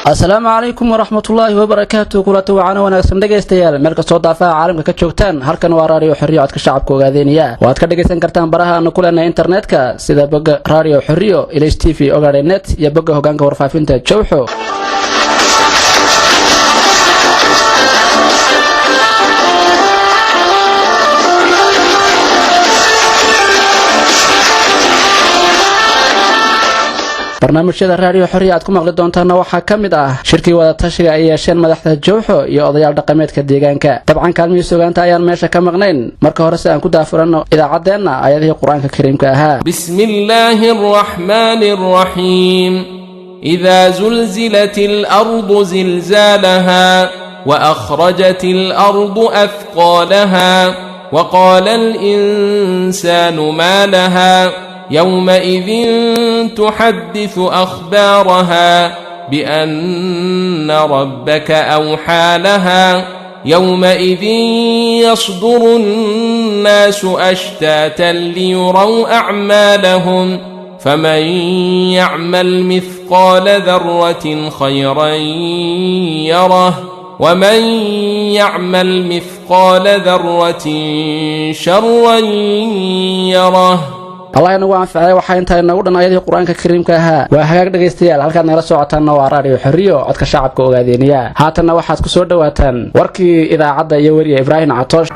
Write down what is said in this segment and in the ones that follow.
السلام عليكم ورحمة الله وبركاته. كل توعنا وناسم دقيستيال ملك صوت دافع عالم كتشوكتان هلكن راديو حرية عدك الشعب كوغادينيا وعدك دقيستان كرتان براها أنو كلنا إنترنت كا سيدا بقى راديو حرية إليش تيفي أغاري النت يبقى هوغانك ورفافين تجوحو barnaamijyada raadiyo xorriya aad ku maqli doontaan waxa kamid ah shirkii wada tashiga ay yeesheen madaxda Jowxo iyo odayaal dhaqameedka deegaanka dabcan kaalmihii suugaanta ayaan meesha ka maqnayn marka hore si aan ku daafurano idaacadeena aayadihii quraanka kariimka ahaa bismillaahir rahmaanir rahiim idha zulzilatil ardu zilzalaha wa akhrajatil ardu athqalaha wa qala al insanu ma laha يومئذ تحدث أخبارها بأن ربك أوحى لها يومئذ يصدر الناس أشتاتا ليروا أعمالهم فمن يعمل مثقال ذرة خيرا يره ومن يعمل مثقال ذرة شرا يره الله ينوع عنفعي وحين تاينو دhan ayadii quraanka kariimka ahaa waa hagaag dhageystayaal halka nala socotaan waa raadiyo xorriyo codka shacabka ogaadeenaya haatana waxaad ku soo dhawaataan warkii idaacada iyo wariye Ibrahim Catoosh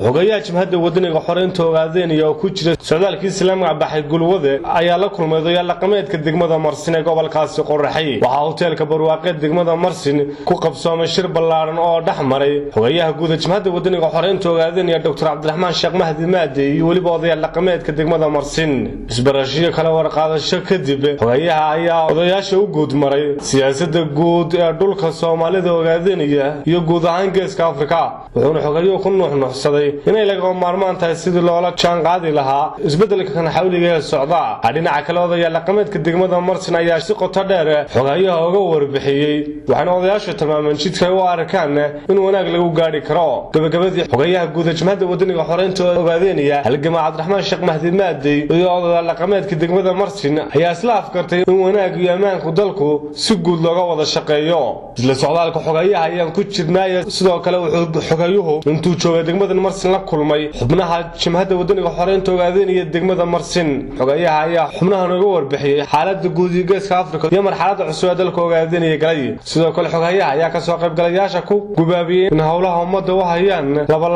xogayaha jimhadda wadaniga xoreynta ogaadeenaya oo ku jira socdaalkii islaamka baxay gulwade ayaa la kulmay odayaal dhaqameedka degmada Marsin ee gobolkaasi Qorraxay waxa hoteelka barwaaqeed degmada Marsin ku qabsoomay shir ballaaran oo dhaxmaray xogayaha guud ee jimhadda wadaniga xoreynta ogaadeenaya Dr. Cabdiraxmaan Sheekh Mahdi Maade iyo waliba odayaal dhaqameedka degmada Marsin isbarashiyo kala warqaadasho kadib xogayaha ayaa odayaasha u guud maray siyaasadda guud ee dhulka Soomaalida ogaadeenaya iyo guud ahaan geeska Afrika wuxuuna xogayuhu ku nuuxnuuxsaday inay laga maarmaan tahay sidii loola jaan qaadi lahaa isbedelka kan xawliga ee socda dhinaca kale odayaal dhaqameedka degmada Marsin ayaa si qoto dheer xogayaha uga warbixiyay waxaana odayaashu tilmaameen jidka u arkaan in wanaag lagu gaari karo gabagabadii xogayaha guud ee jimhadda wadaniga xoreynta ogaadeenaya halgama Cabdiraxmaan Sheekh Mahdi Maade iyo odayaal dhaqameedka degmada Marsin ayaa isla afkartay in wanaag iyo amaanku dalku si guud looga wada shaqeeyo isla socdaalka xogayaha ayaan ku jirnaa sidoo kale wuxuu xogayuhu intuu joogay degmada Marsin la kulmay xubnaha jimhadda wadaniga xoreynta ogaadeenaya degmada Marsin xogayaha ayaa xubnaha uga warbixiyay xaaladda guud ee geeska Afrika iyo marxaladda cusub ee dalka ogaadeenaya galay sidoo kale xogayaha ayaa ka soo qayb galayaasha ku gubaabiyay in hawlaha ummadda u hayaan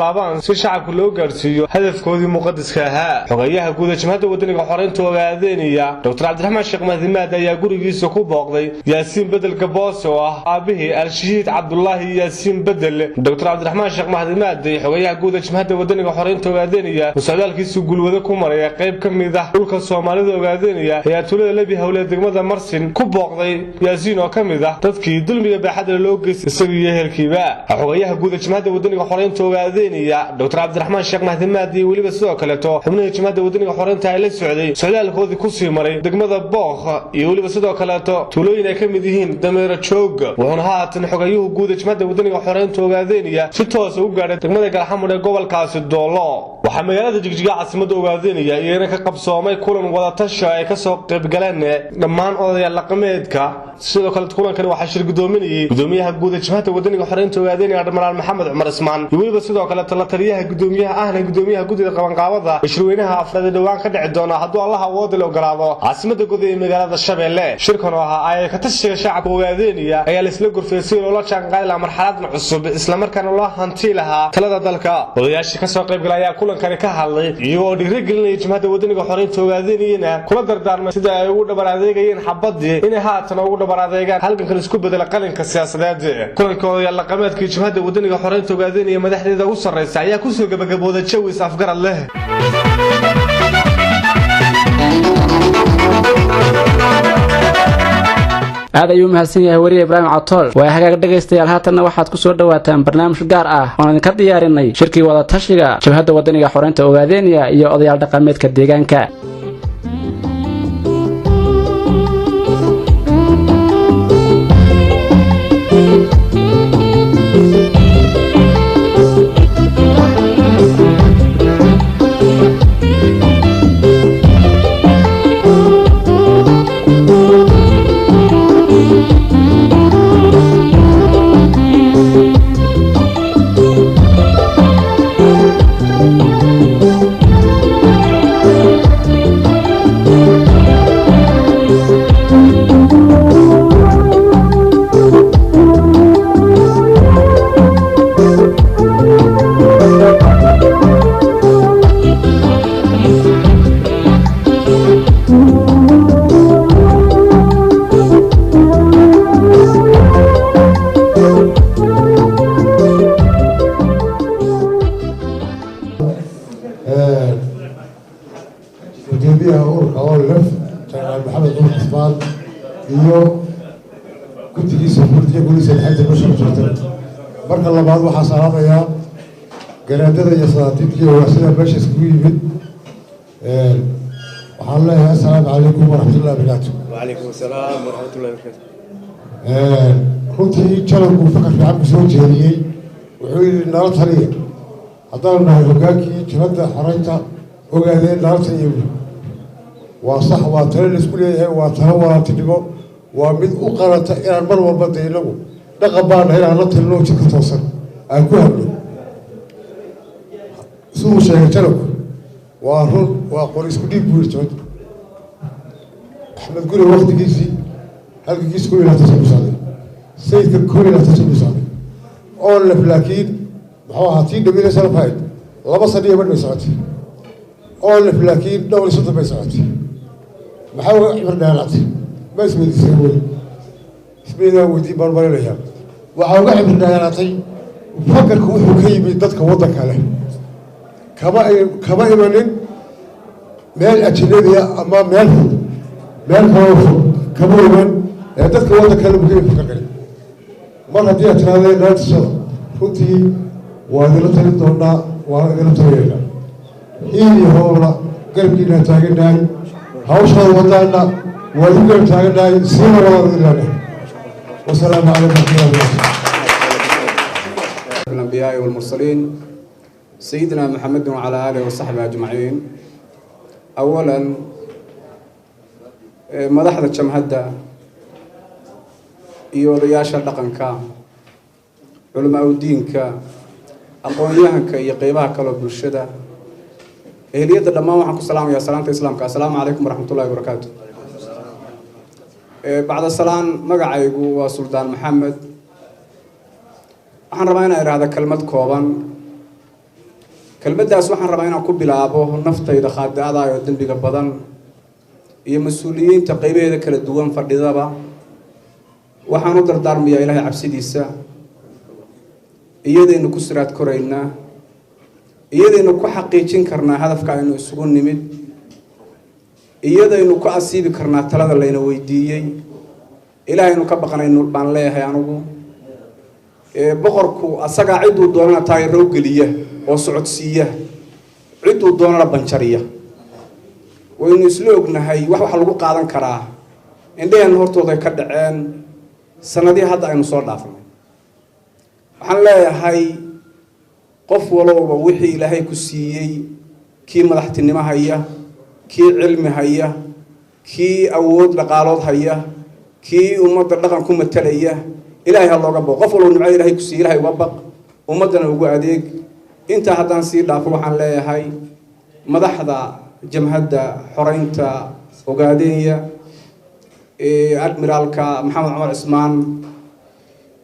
laban si shacabku loo gaarsiiyo hadafkoodii muqaddaska ahaa xogayaha guud ee jimhadda wadaniga xoreynta ogaadeenaya Dr. Cabdiraxmaan Sheekh Mahdi Maade ayaa gurigiisa ku booqday Yaasiin Bedel Gaboos oo ah aabihii Al-Shahiid Cabdullaahi Yaasiin Bedel Dr. Cabdiraxmaan Sheekh Mahdi Maade xogayaha guud ee jimhadda wadaniga xoreynta ogaadeenaya socdaalkiisu gulwada ku maray qayb kamid ah dhulka Soomaalida ogaadeenaya ayaa tulada Lebi hawle degmada Marsin ku booqday Yaasiin oo kamid ah dadkii dulmiga baaxad loo geystay isagii ehelkiiba xogayaha guud ee jimhadda wadaniga xoreynta ogaadeenaya Dr. Cabdiraxmaan Sheekh Mahdi Maade waliba sidoo kale xubnaha jimhadda wadaniga xoreynta ay la socday socdaalkoodii ku sii maray degmada Booq iyo waliba sidoo kale tulooyin ay kamid yihiin Dameero Joog wuxuuna haatan xogayuhu guud ee jimhadda wadaniga xoreynta ogaadeenaya si toos u gaaray degmada Galxamud ee gobolkaasi Doolo waxa magaalada Jigjiga caasimada ogaadeenaya iyana ka qabsoomay kulan wada tashi ay ka soo qayb galeen dhammaan odayaal dhaqameedka sidoo kale kulankan waxa shir gudoominayay gudoomiyaha guud ee jimhadda wadaniga xoreynta ogaadeenaya Dhammaan Maxamed Cumar Ismaan iyo waliba sidoo kale taliyaha gudoomiyaha guddiga qabanqaabada mashruucinaha afraad dhawaan ka dhici doona hadduu Allah awood loo galaado caasimada guud ee magaalada Shabeelle shirkan oo ahaa ay ka tashiga shacabka ogaadeenaya ayaa la isla gorfeysay oo la jaan qaadi lahaa marxalad cusub isla markaana loo hanti lahaa talada dalka odayaasha ka soo qayb galaya kulankan ka hadlay iyo dhiirigelinaya jimhadda wadaniga xoreynta ogaadeenayna kula dardaarmay sida ay ugu dhabar adeegayeen xabadii inay haatan ugu dhabar adeegaan halkan isku bedela qalinka siyaasadeed kulanka odayaal dhaqameedka jimhadda wadaniga xoreynta ogaadeenaya madaxdeeda ugu sareysa ayaa ku soo gabagabooday jawi afgarad leh aad ayuu mahadsan yahay wariye Ibrahim Catoosh waa hagaag dhageystayaal haatan waxaad ku soo dhawaataan barnaamij gaar ah oo aan ka diyaarinay shirkii wada tashiga jimhadda wadaniga xoreynta ogaadeenaya iyo odayaal dhaqameedka deegaanka iyo guddigiisa gurdiga guriisa lixanta kusoo jirtay marka labaad waxaa salaamayaa garaadada iyo sadaatiidkii waaasida meesha iskugu yimid waxaan leeyahay assalaamu calaykum waraxmatullahi wabarakaatu. وعليكم السلام ورحمة الله وبركاته. runtii jalanku fakar fiican ku soo jeediyey wuxuu yidhi nala taliya haddaan nahay hogaankii jabadda xoreynta ogaadeen nala taliya waa sax waa talo laisku leeyahay waa talo walaaltinimo waa mid u qaranta inaan mar walba de inagu dhaqan baana inaan la talino jidka toosan aan ku hadlo siduu sheegay jalanku waa run waa qor isku dhiib buu yidhi jabadda axmed guri waktigiisii halkigiisa ku ilaahtasan u socday sayidka ku ilaahtasan u socday oo lef laakiin muxuu ahaa tii dhaweyna salafahayd 2 sano iyo badh bay socotay oo lef laakiin dhowr iyo 30 bay socotay maxaa uga cibir dheeraatay ma isweydiisay weli ismeydaa weydiin baan marinayaa waxaa uga cibir dheeraatay fakarku wuxuu ka yimid dadka waddanka leh kama imanin meel ajinadiya ama meel kaloo fog kama iman ee dadka waddanka le buu ka yimid fakarkani mar haddii aad tirahdeen naantashada runtii waa idinla talin doonaa waana idinla taliyaynaa hiil iyo hoobla garabkiinaan taagannahay hawshaada wadaana waa idin garab taagannahay siina wadaan idin leenahay wasalaamu calaykum warahmatullahi wabarakatu. الأنبياء والمرسلين سيدنا محمد وعلى آله وصحبه أجمعين. أولا مدحضة جمهدة iyo odayaasha dhaqanka culama diinka aqoonyahanka iyo qaybaha kale bulshada eheliyada dhammaan waxaan ku salaamayaa salaanta islaamka assalaamu calaykum waraxmatullaahi wabarakaatu. bacda salaan magacaygu waa suldaan maxamed waxaan rabaa inaan iraahdo kelmad kooban kelmaddaas waxaan rabaa inaan ku bilaabo naftayda khaadi'ada iyo dembiga badan iyo mas-uuliyiinta qaybaheeda kala duwan fadhidaba waxaan u dardaarmayaa ilaahay cabsidiisa iyadaynu ku siraad koraynaa iyadaynu ku xaqiijin karnaa hadafka aynu isugu nimid iyadaynu ku asiibi karnaa talada layna weydiiyey ilaahaynu ka baqanaynu baan leeyahay anigu boqorku asagaa cidduu doonana taageero u geliya oo socodsiiya cidduu doonana banjariya waynu isla ognahay wax lagu qaadan karaa indhaheenna hortooda ay ka dhaceen sanadii hadda aynu soo dhaafnay waxaan leeyahay qof walowba wixii ilaahay ku siiyey kii madaxtinimo haya kii cilmi haya kii awood dhaqaalood haya kii ummadda dhaqan ku matalaya ilaahay ha looga baqo qof walba nimcada ilaahay ku siiyey ilaahay uga baq ummaddana ugu adeeg intaa haddaan sii dhaafo waxaan leeyahay madaxda jamhadda xoreynta ogaadeenya admiraalka maxamed cumar cismaan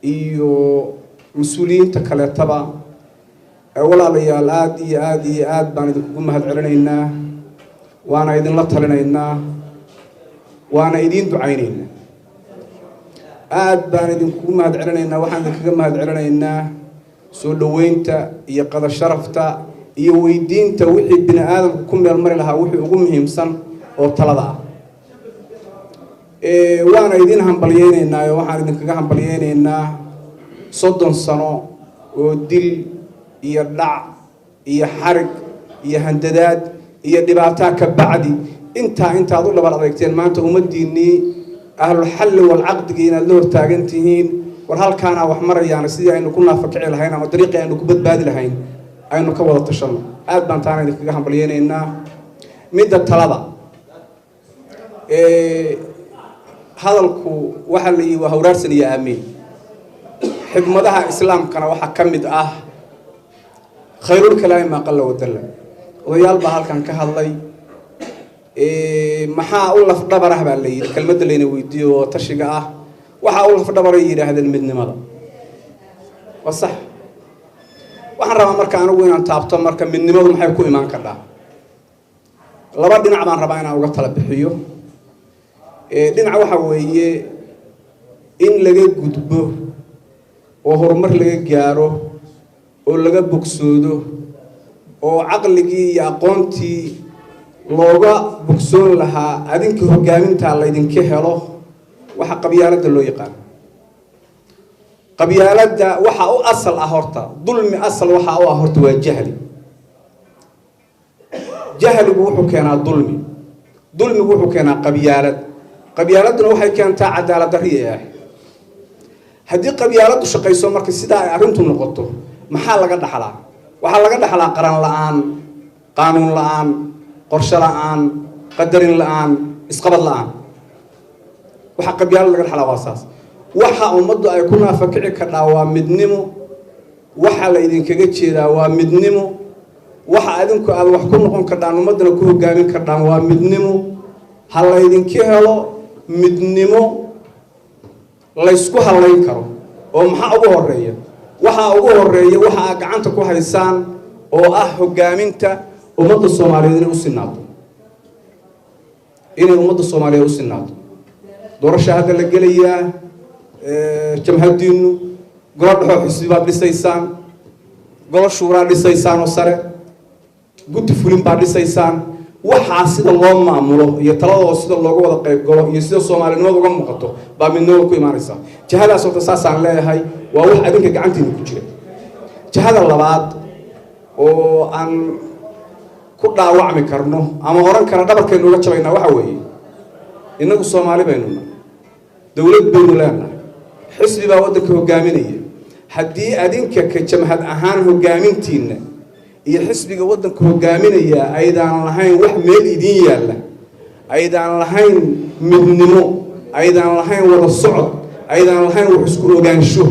iyo mas-uuliyiinta kaleetaba walaalayaal aad iyo aad baan idinkugu mahad celinaynaa waana idinla talinaynaa waana idiin ducaynaynaa aad baan idinkugu mahad celinaynaa waxaan idinkaga mahad celinaynaa soo dhaweynta iyo qada sharafta iyo weydiinta wixii bini aadamku ku meel mari lahaa wixii ugu muhiimsan oo talada ah waana idin hambalyeynaynaa waxaan idinkaga hambalyeynaynaa 30 sano oo dil iyo dhac iyo xarig iyo handadaad iyo dhibaato ka bacdi intaad u dhabar adeegteen maanta ummadiinii ahlul xalli wal aqdi inaad la hortaagan tihiin war halkaana wax marayaan sidii aynu ku naafakici lahayn ama dariiqii aynu ku badbaadi lahayn aynu ka wada tashano aad baan taana idinkaga hambalyeynaynaa midda talada hadalku waxa la yiri waa hawraarsan iyo aamin xigmadaha islaamkana waxa kamid ah khayrul kalaam ma qalla wadalla odayaal baa halkan ka hadlay maxaa u laf dhabarah baa la yiri kelmadda leena weydiiyo oo tashiga ah waxa u laf dhabar yiraahdeen midnimada waa sax waxaan rabaa marka anigu inaan taabto marka midnimadu maxay ku imaan kartaa laba dhinac baan rabaa inaan uga tala bixiyo dhinac waxa weeye in laga gudbo oo horumar laga gaaro oo laga bogsoodo oo aqligii iyo aqoontii looga bogsoon lahaa adinka hogaaminta la idinka helo waxa qabyaaladda loo yaqaan qabyaaladda waxa u asal ah horta dulmi asal waxa u ah horta waa jahli jahligu wuxuu keenaa dulmi dulmigu wuxuu keenaa qabyaaladuna waxay keentaa cadaalad darri ah haddii qabyaaladdu shaqayso marka sidaa ay arrintu noqoto maxaa laga dhaxlaa waxaa laga dhaxlaa qaran la'aan qaanuun la'aan qorshe la'aan qadarin la'aan isqabad la'aan waxa qabyaalad laga dhaxlaa waa saas waxa ummaddu ay ku naafakici kadhaa waa midnimo waxa la idinkaga jeedaa waa midnimo waxa adinku aad wax ku noqon kadhaan ummaddana ku hogaamin kadhaan waa midnimo ha la idinka helo midnimo laysku halayn karo oo maxaa ugu horeeya waxa aad gacanta ku haysaan oo ah hogaaminta ummadda Soomaaliyeed inay ummadda Soomaaliyeed u sinaato doorasho hadda la gelayaa jamhadiinu gobol xisbi baad dhisaysaan gobol shuuraa dhisaysaan oo sare guddi fulin baad dhisaysaan waxaa sida loo maamulo iyo taladooda sida looga wada qayb galo iyo sida Soomaalinimadu uga muuqato baa midnimo ku imaanaysa jahadaas oo taasaan leeyahay waa wax adinka gacantiina ku jira jahada labaad oo aan ku dhaawacmi karno ama oran kara dhabarkeenu uga jabayna waxa weeye inagu Soomaali baynu dawlad baynu leenahay xisbi baa waddanka hogaaminaya haddii adinka ka jamhad ahaan hogaamintiina iyo xisbiga waddanka hogaaminaya aydaan lahayn wax meel idin yaala aydaan lahayn midnimo aydaan lahayn wada socod aydaan lahayn wax isku ogaansho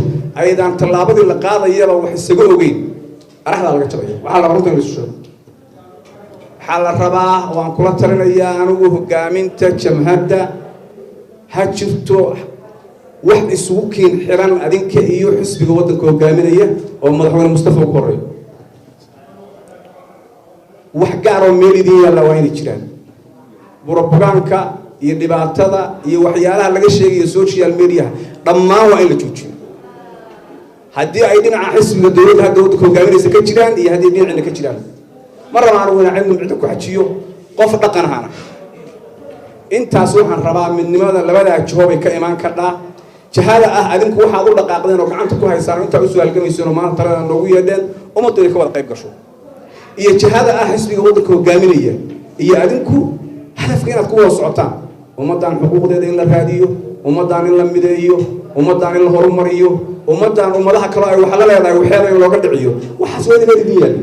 aydaan tallaabadii la qaadayaba wax isaga ogeyn araxda laga jabaya waxa la rabaa in la soo waxa la rabaa waan kula talinayaa anigu hogaaminta jamhadda ha jirto wax isugu keen xiran adinka iyo xisbiga waddanka hogaaminaya oo madaxweyne Mustafa ku horeeyo wax gaar oo meel idin yaala waa inay jiraan propaganda iyo dhibaatada iyo waxyaalaha laga sheegayo social media dhammaan waa in la joojiyo haddii ay dhinaca xisbiga dawladda hadda waddanka hogaaminaysa ka jiraan iyo haddii dhinacina ka jiraan mar rabaan anigu inaan cilmi cid ku xajiyo qof dhaqan ahaan intaas waxaan rabaa midnimada labada jihoob ay ka imaan kadhaa jahada ah adinku waxaad u dhaqaaqdeen oo gacanta ku haysaan inta u su'aal gamayso maanta talada noogu yeedheen ummaddu ay ka wada qayb gasho iyo jihada ah xisbiga waddanka hogaaminaya iyo adinku hadafka inaad ku wada socotaan ummadan xuquuqdeeda in la raadiyo ummadan in la mideeyo ummadan in la horumariyo ummadan ummadaha kale ay wax la leedahay waxeeda in looga dhiciyo waxaas waa idin yaal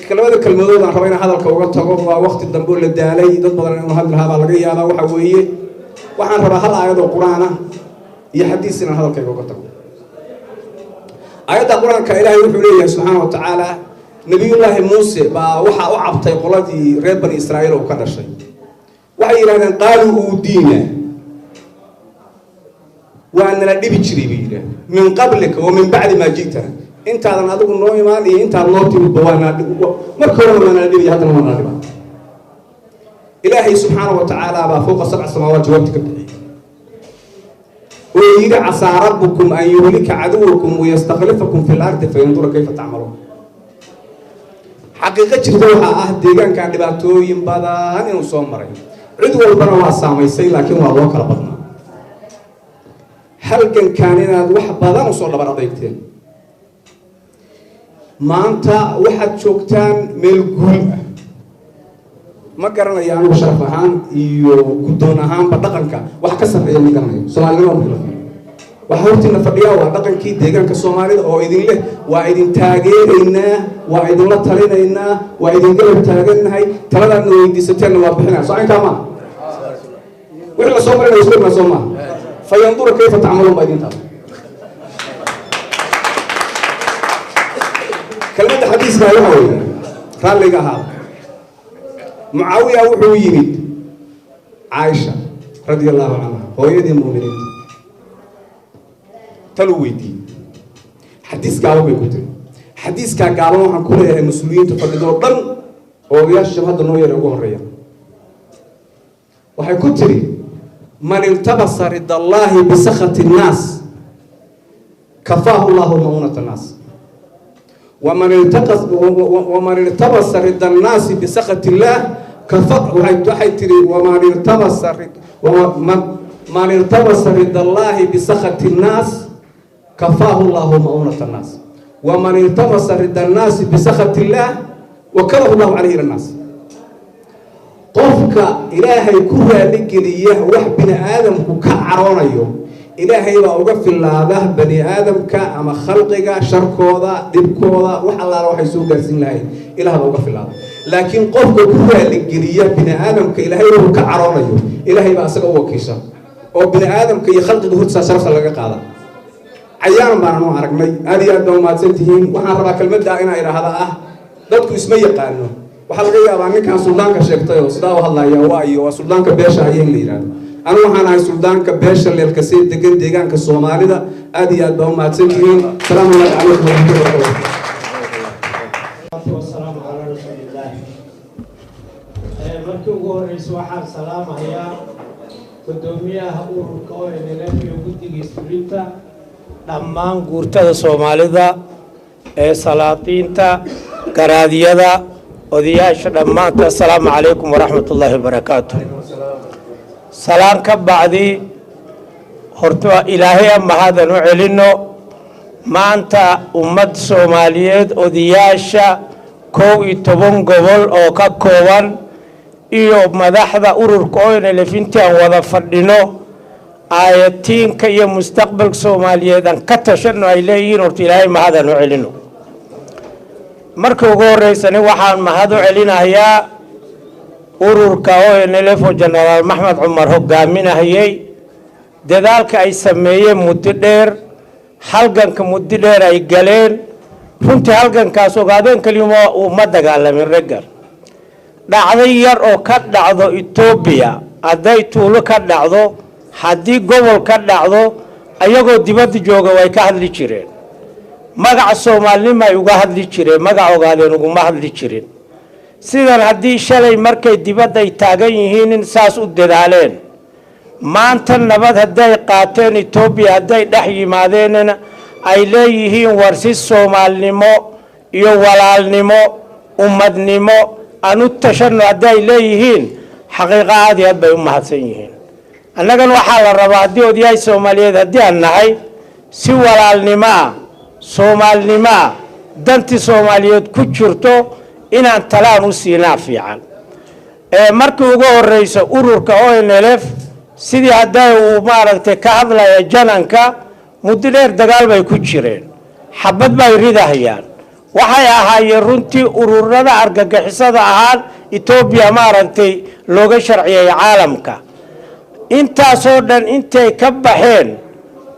kalmada kalmadooda aan rabaa inaan hadalka uga tago waa waqti dambe la daalay dad badan inuu hadal lahaa laga yaabaa waxa weeye waxaan rabaa hal aayad oo quraan ah iyo xadiis inaan hadalkayga uga tago ayada quraanka ilaahay wuxuu leeyahay subhanahu wa ta'ala nabiyullaahi Muuse baa waxa u cabtay qoladii reer bani Israa'iil oo ka dhashay waxay yiraahdeen qaalu diina wa anna la dhibi jiray biila min qablika wa min ba'di ma jiitana intaadan adigu noo imaan iyo intaad noo timid bawana marka hore ma dhibi hadana ma dhibi ilaahay subhanahu wa ta'ala baa fawqa sab'a samaawaat jawaabta ka ويجي عسى ربكم أن يهلك عدوكم ويستخلفكم في الأرض فينظر كيف تعملون حقيقة جدوها ديجان كان دباتو ينبضان إنه صومرين عدو البروا سامي لكن والله كربنا هل كان واحد بدن وصل لبرضيتين ما أنت واحد شوكتان ملقول ما قرنا يعني بشرف هان يقدون هان بدقنك وحكسر في يوم قرنا سؤال لهم وحاولت إن فديا ودقن كي ديجان كسومالي أو إذن له وإذن تاجرنا وإذن لا تلينا وإذن قلب تاجرنا هاي ترى إنه يدي ستين وابحنا صحيح كمان وإحنا سومالي نسكتنا سوما فينظر كيف تعملون بإذن تاب كلمة حديث ما يحوي قال لي هذا معاوية وحو يمد عائشة رضي الله عنها هو يدي المؤمنين تلويدي حديث قالوا بيكوتين حديث قالوا عن كل المسلمين تفردوا ضل هو يشبه هذا النوع يرجوه الرياض وحيكتري من التبس رضا الله بسخط الناس كفاه الله مؤونة الناس ومن التبس رضا الناس بسخط الله waxay tiri man irtabasa rida allaahi bisakhati الnaas kafaahu llahu ma'unata الnaas waman irtabasa rida الnaasi bisakhati اllaah wakalahu llahu calayhi ila الnaas. qofka ilaahay ku raaligeliya wax bini aadamku ka caroonayo ilaahay baa uga filaada bani aadamka ama khalqiga sharkooda dhibkooda wax allaala waxay soo gaarsiin lahayn ilaah baa uga filaada. laakiin qofka ku raaligeliya bini aadamka ilaahay uu ka caroonayo ilaahay baa asaga u wakiisha oo bini aadamka iyo khalqiga hortiisa sharafta laga qaada. cayaan baan u aragnay aad iyo aad baa umahadsan tihiin. waxaan rabaa kelmadda inaan idhaahda dadku isma yaqaano. waxaa laga yaabaa ninkan suldaanka sheegtay oo sidaa u hadlaya waa suldaanka beesha ayay la yidhaahdo. anu waxaan ahay suldaanka beesha leelkasii degan deegaanka soomaalida. aad iyo aad baa umahadsan tihiin. salaamu calaykum waraxmatullahi wabarakaatuh. wasalaamu calaa rasuulillaah. markii ugu horeysa waxaan salaamayaa gudoomiyaha ururka ONLF iyo guddigiisa fulinta, dhammaan guurtada soomaalida ee salaadiinta garaadiyada odayaasha dhammaanta. assalaamu calaykum waraxmatullaahi wabarakaatuh. salaan ka bacdi horta ilaahay mahadaan u celino. maanta ummad soomaaliyeed odayaasha 11 gobol oo ka kooban iyo madaxda ururka ONLF intaan wada fadhino aayatiinka iyo mustaqbalka soomaaliyeed aan ka tashano ay leeyihiin. horta ilaahay mahadaan u celino. marka ugu horeysana waxaan mahad u celinayaa ururka ONLF oo jenaraal maxmed cumar hogaaminayay dadaalka ay sameeyeen muddo dheer, halganka muddo dheer ay galeen. runtii halgankaas ogaadeen kelimo uma dagaalamin raggan. dhacday yar oo ka dhacdo Ethiopia hadday tuulo ka dhacdo, haddii gobol ka dhacdo, ayagoo dibadda jooga way ka hadli jireen. magaca soomaalinimo ay uga hadli jireen, magaca ogaadeen uguma hadli jirin. sidan haddii shalay markay dibadda ay taagan yihiin in saas u dadaaleen, maanta nabad hadday qaateen Ethiopia hadday dhex yimaadeenna ay leeyihiin war si soomaalinimo iyo walaalnimo ummadnimo aan u tashano hadday leeyihiin xaqiiqa aad iyo aad bay u mahadsan yihiin. annagan waxaa la rabaa haddii odayaal Soomaaliyeed haddii aan nahay si walaalnimo soomaalinimo dantii Soomaaliyeed ku jirto inaan talaan u siinaa fiican. markii ugu horeysa ururka ONLF sidii hadday uu maaragtay ka hadlaya jananka muddo dheer dagaal bay ku jireen, xabad bay ridahayaan. waxay ahaayeen runtii ururada argagixisada ahaan Ethiopia maaragtay looga sharciyay caalamka. intaasoo dhan intay ka baxeen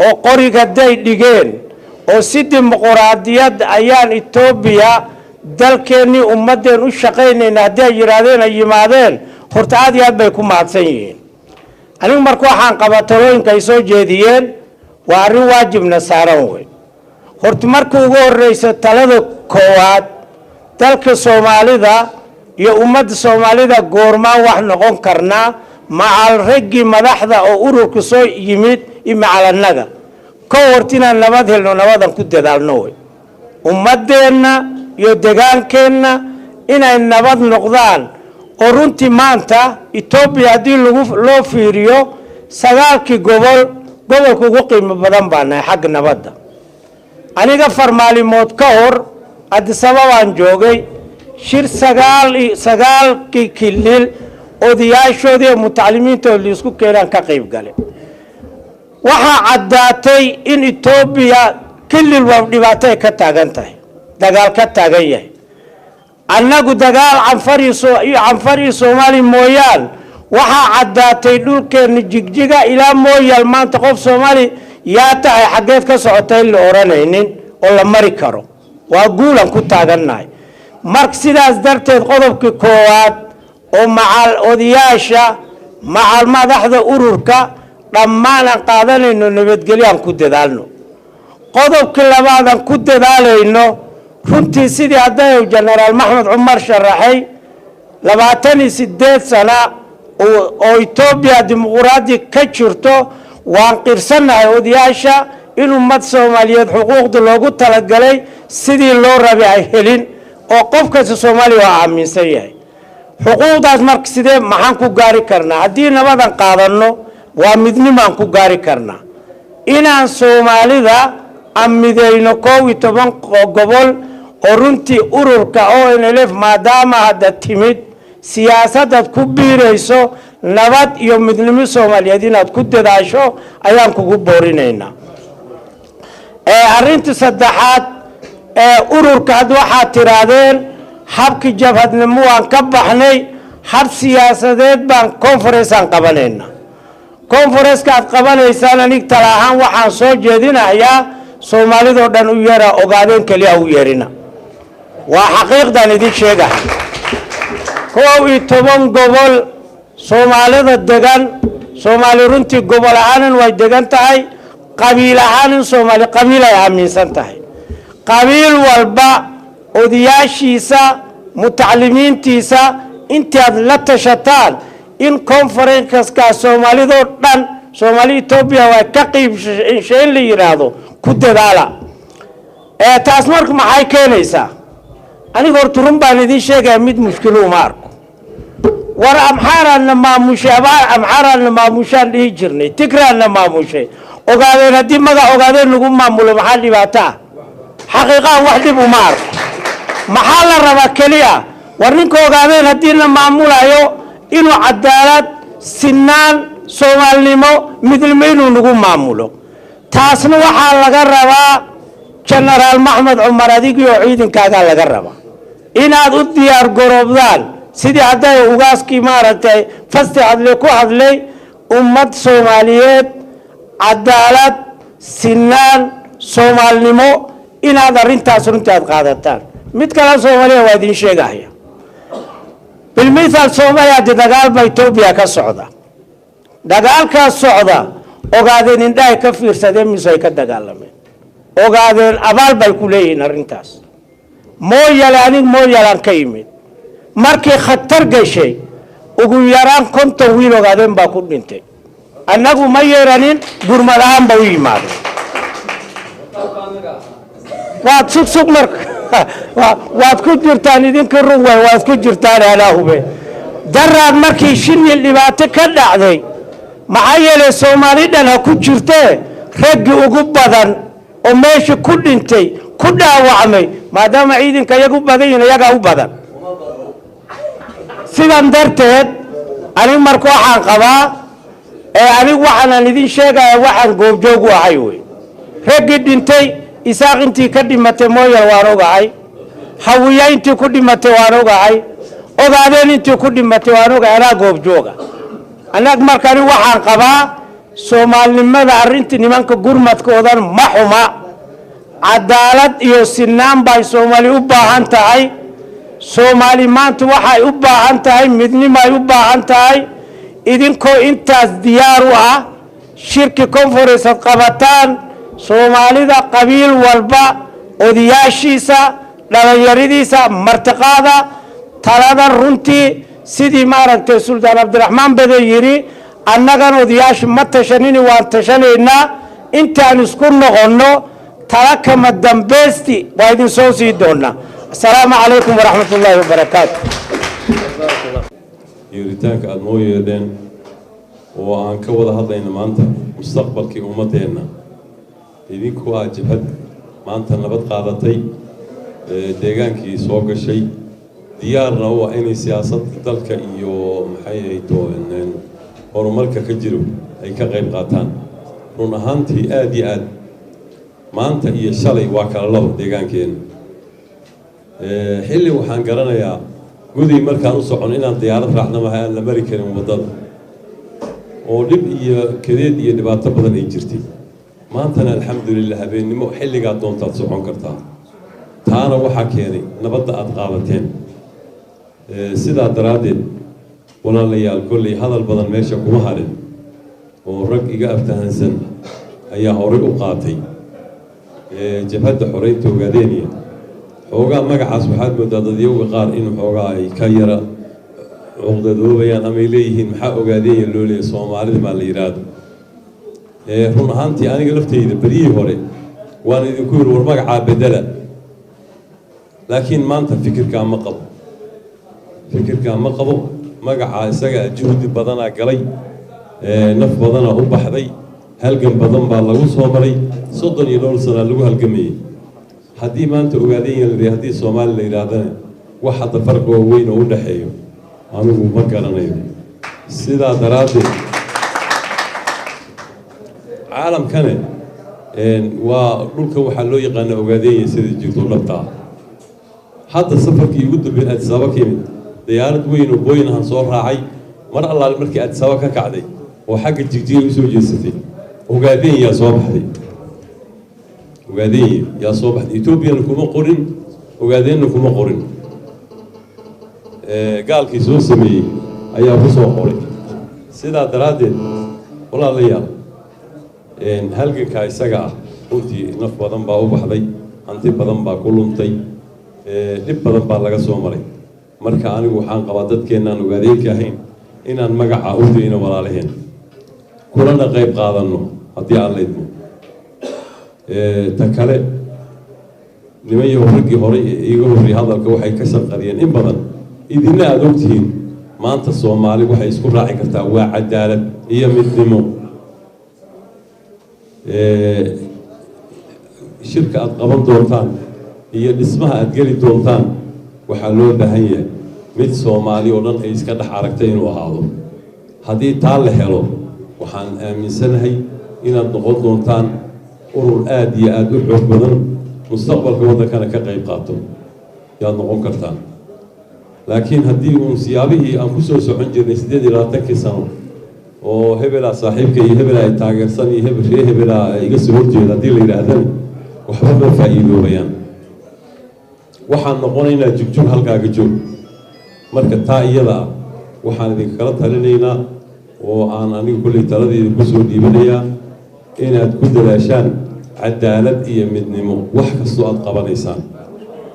oo qoriga day dhigeen oo si dimuqraadiyad ayaan Ethiopia dalkeennii ummadeen u shaqaynayna haddii ay yidhaahdeen ay yimaadeen horta aad iyo aad bay ku mahadsan yihiin. anigu marka waxaan qabaa talooyinka ay soo jeediyeen waa arrin waajibna saaran wey. horta markii ugu horeysa talada koowaad dalka Soomaalida iyo ummadda Soomaalida goormaan wax noqon karnaa macal raggii madaxda oo ururka soo yimid iyo macal annaga ka hortina nabad helno, nabadan ku dadaalno wey. ummadeenna iyo deegaankeenna inay nabad noqdaan oo runtii maanta Ethiopia haddii loo fiiriyo 9 gobolka ugu qiimo badan baa nahay xagga nabadda. aniga farmaalimood ka hor Addis Ababaan joogay shir 9 kilil odayaashoodii iyo mutacalimiintoodii la isku keenaan ka qayb galay. waxaa caddaatay in Ethiopia kilil waa dhibaato ay ka taagan tahay, dagaal ka taagan yahay. annagu dagaal canfari Soomaali mooyaan waxaa caddaatay dhulkeenna jigjiga ilaa mooyaal maanta qof Soomaali yaa tahay xaggeed ka socotay la oranaynin oo la mari karo. waa guulan ku taagannahay. marka sidaas darteed qodobkii koowaad oo macal odayaasha macal madaxda ururka dhammaan aan qaadanayno nabadgelyo ku dadaalno. qodobkii labaad aan ku dadaalayno runtii sidii hadday jenaraal maxmed cumar sharaxay 28 sano oo Ethiopia dimuqraadi ka jirto waan qirsanahay odayaasha in ummad Soomaaliyeed xuquuqda loogu talagalay sidii loo rabay ay helin oo qof kasta Soomaali waa aaminsan yahay. xuquuqdaas marka sidee maxaan ku gaari karnaa haddii nabadan qaadanno waa midnimaan ku gaari karnaa inaan soomaalida aan midayno 11 gobol oo runtii ururka ONLF maadaama hadda timid siyaasadaad ku biirayso nabad iyo midnimo Soomaaliyeed inaad ku dadaasho ayaan kugu boorinaynaa arrinta saddexaad ururka had waxaa tiraadeen habkii jabhadnimo waan ka baxnay hab siyaasadeed baan conference aan qabanayna conference-ka aad qabanaysaan anig tala ahaan waxaan soo jeedinayaa Soomaalida oo dhan u yeera ogaadeen kaliya u yeerina waa xaqiiqdan idin sheegahay 11 gobol Soomaalida degan Soomaali runtii gobol ahaan way degan tahay qabiil ahaan Soomaali qabiil ay aaminsan tahay qabiil walba odayaashiisa mutacalimiintiisa intaad la tashataan in conference-ka Soomaalida oo dhan Soomaali Ethiopia way ka qayb sheen la yiraahdo ku dadaala taas marka maxay keenaysaa aniga horta run baan idin sheegay mid mushkilo ma arko war amxaarana maamushaan dhihi jirnay tigraana maamushay ogaadeen haddii magac ogaadeen lagu maamulo maxaa dhibaato ah xaqiiqaan wax dhib uma arko maxaa la rabaa keliya war ninka ogaadeen haddii la maamulayo inuu cadaalad sinaan Soomaalnimo midnimo inuu nagu maamulo taasna waxaa laga rabaa General Maxamed Cumar adigiyo ciidankaaga laga rabaa inaad u diyaar garoobdaan sidii hadday ugaaskii maaragtay fasti hadlay ku hadlay ummad Soomaaliyeed cadaalad sinaan Soomaalnimo inaad arrintaas runtii aad qaadataan mid kale Soomaaliya waa idin sheegaya bilmisaal Soomaaliya dagaal bay Itoobiya ka socda dagaalkaas socda ogaadeen indhahay ka fiirsadeen misay ka dagaalameen ogaadeen abaal bay ku leeyihiin arrintaas mooyalaan ka yimid markii khatar gashay ugu yaraan 50 wiil ogaadeen baa ku dhintay annagu ma yeeranin gurmadahan ba u yimaadeen waad sugsug marka waad ku jirtaan idinka ruway waad ku jirtaan alaahube daraad markii shilil dhibaato ka dhacday maxaa yeelay Soomaalidan ha ku jirtee raggi ugu badan oo meesha ku dhintay ku dhaawacmay maadaama ciidanka iyagu badan iyaga u badan sidan darteed ani marka waxaan qabaa anigu waxaan idin sheegaya waxaan goobjoog u ahay way raggi dhintay isaaq intii ka dhimatay mooyal waan ogahay hawiya intii ku dhimatay waan ogahay ogaadeen intii ku dhimatay waan ogahay anaa goobjooga anag markani waxaan qabaa Soomaalinimada arrintii nimanka gurmadkoodan ma xuma cadaalad iyo sinaan bay Soomaali u baahan tahay Soomaali maanta waxay u baahan tahay midnimo ay u baahan tahay idinkoo intaas diyaar u ah shirki conference qabataan Soomaalida qabiil walba odayaashiisa dhalinyaradiisa martaqaada talada runtii sidii maaragtay Sultan Abdulrahman Bade yiri annagan odayaash ma tashanini waan tashanaynaa intaan isku noqono tala kama dambeesti waa idin soo sii doonaa assalaamu calaykum waraxmatullaahi wabarakaatu yeeritaanka aad noo yeedheen oo aan ka wada hadlayna maanta mustaqbalkii ummadeenna idinku ah jabhad maanta nabad qaadatay deegaankii soo gashay diyaarna u ah inay siyaasadda dalka iyo maxay ahayd horumarka ka jiro ay ka qayb qaataan run ahaantii aad iyo aad maanta iyo shalay waa kala labo deegaankeena xilli waxaan garanayaa guday markaan u socon inaan diyaarad raacna maha aan la mari karin waddada oo dhib iyo kadeed iyo dhibaato badan ay jirtay maantana alxamdulilah habeennimo xilligaa doontaad socon kartaa taana waxaa keenay nabadda aad qaadateen sidaa daraaddeed walaalayaal kolley hadal badan meesha kuma harin oo rag iga aftahansan ayaa horey u qaatay jabhadda xoreynta ogaadeeniya xoogaa magacaas waxaad moodaa dadyowga qaar in xoogaa ay ka yara cuqdadoobayaan ama ay leeyihiin maxaa ogaadeenya loo leeyahay soomaalida maa la yidhaahdo run ahaantii aniga lafteyda berihii hore waan idinku yiri war magacaa bedela laakiin maanta fikirkaa ma qabo fikirkaa ma qabo magacaa isaga juhdi badanaa galay naf badanaa u baxday halgan badan baa lagu soo maray 32 sano lagu halgamayay haddii maanta ogaadeen haddii Soomaali la yiraahdana wax hadda farq weyn oo u dhaxeeyo anigu ma garanayo sidaa daraaddeed caalamkane waa dhulka waxaa loo yaqaan ogaadeen sida jirto dhabta hadda safarkii ugu dambeeyay Addis Ababa ka yimid diyaarad weyn oo Boeing aan soo raacay mar allaale markii Addis Ababa ka kacday oo xagga Jigjiga u soo jeesatay ogaadeen yaa soo baxday ogaadeen yaa soo baxday Ethiopia kuma qorin ogaadeen kuma qorin gaalkii soo sameeyay ayaa ku soo qoray sidaa daraaddeed walaalayaal halganka isaga ah runtii naf badan baa u baxday hanti badan baa ku luntay dib badan baa laga soo maray marka anigu waxaan qabaa dadkeenaan ogaadeenka ahayn inaan magaca u diino walaalaheen kulana qayb qaadano haddii aan leedmo ta kale nimayo raggii hore iiga horreeyay hadalka waxay ka shaqariyeen in badan idinna aad ogtihiin maanta Soomaali waxay isku raaci kartaa waa cadaalad iyo midnimo shirka aad qaban doontaan iyo dhismaha aad geli doontaan waxaa loo baahan yahay mid Soomaali oo dhan ay iska dhex aragtay inuu ahaado haddii taa la helo waxaan aaminsanahay inaad noqon doontaan urur aad iyo aad u xoog badan mustaqbalka waddankana ka qayb qaato yaad noqon kartaan laakiin haddii uun siyaabihii aan ku soo socon jirnay 28 sano oo hebela saaxiibka iyo hebela ay taageersan iyo hebela iga soo horjeeda haddii la yidhaahdana waxba ma faa'iidoobayaan waxaan noqonaynaa jugjug halkaaga joog marka taa iyada waxaan idinkala talinaynaa oo aan anigu kulley taladeeda ku soo dhiibanayaa inaad ku dadaashaan cadaalad iyo midnimo wax kastoo aad qabanaysaan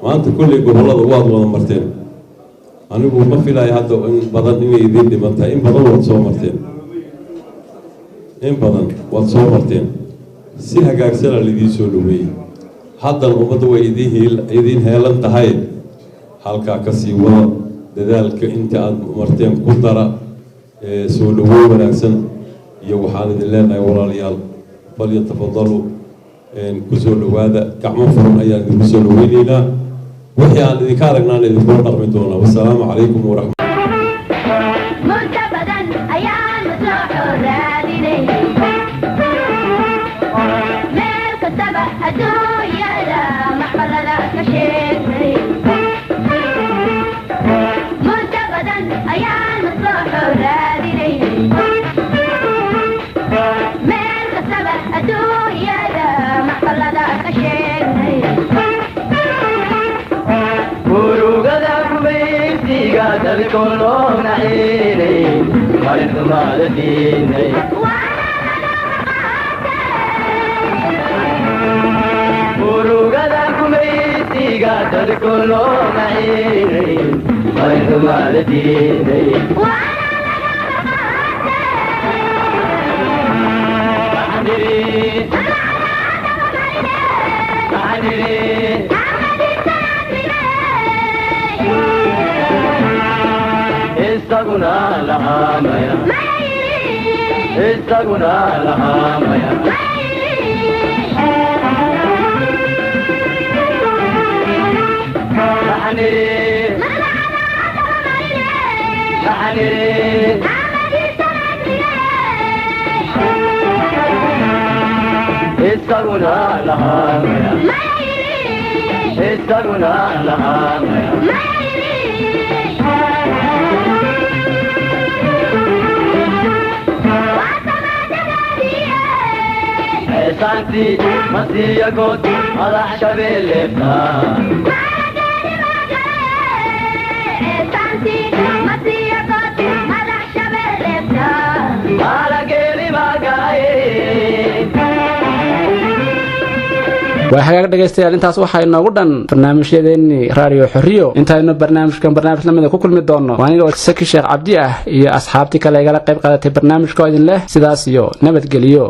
maanta kulley gobollada waad wada marteen anigu ma filayo hadda in badan inay idin dhimantahay in badan waad soo marteen si hagaagsanaa laydii soo dhaweeyey haddana ummadda way idin heelan tahay halkaa ka sii wada dadaalka inta aad marteen ku dara soo dhaweey wanaagsan iyo waxaan idin leenahay walaalayaal falyatafadalu ku soo dhawaada gacmo furan ayaan idinku soo dhaweynaynaa wixii aan idinka aragnaan idinkula dhaqmi doonaa wassalaamu calaykum waraxmat Santi, Masia God, Allah Shabeleta. Santi, Masia God, Allah Shabeleta. Alageli Magaye. waa hagaag dhageystayaal intaas waxa inoogu dhan barnaamijyadeennii raadiyo xorriyo intaaynu barnaamij lamida ku kulmi doono waa aniga Saki Sheekh Cabdi ah iyo asxaabtii kale igala qayb qaadatay barnaamijka idin leh sidaas iyo nabadgelyo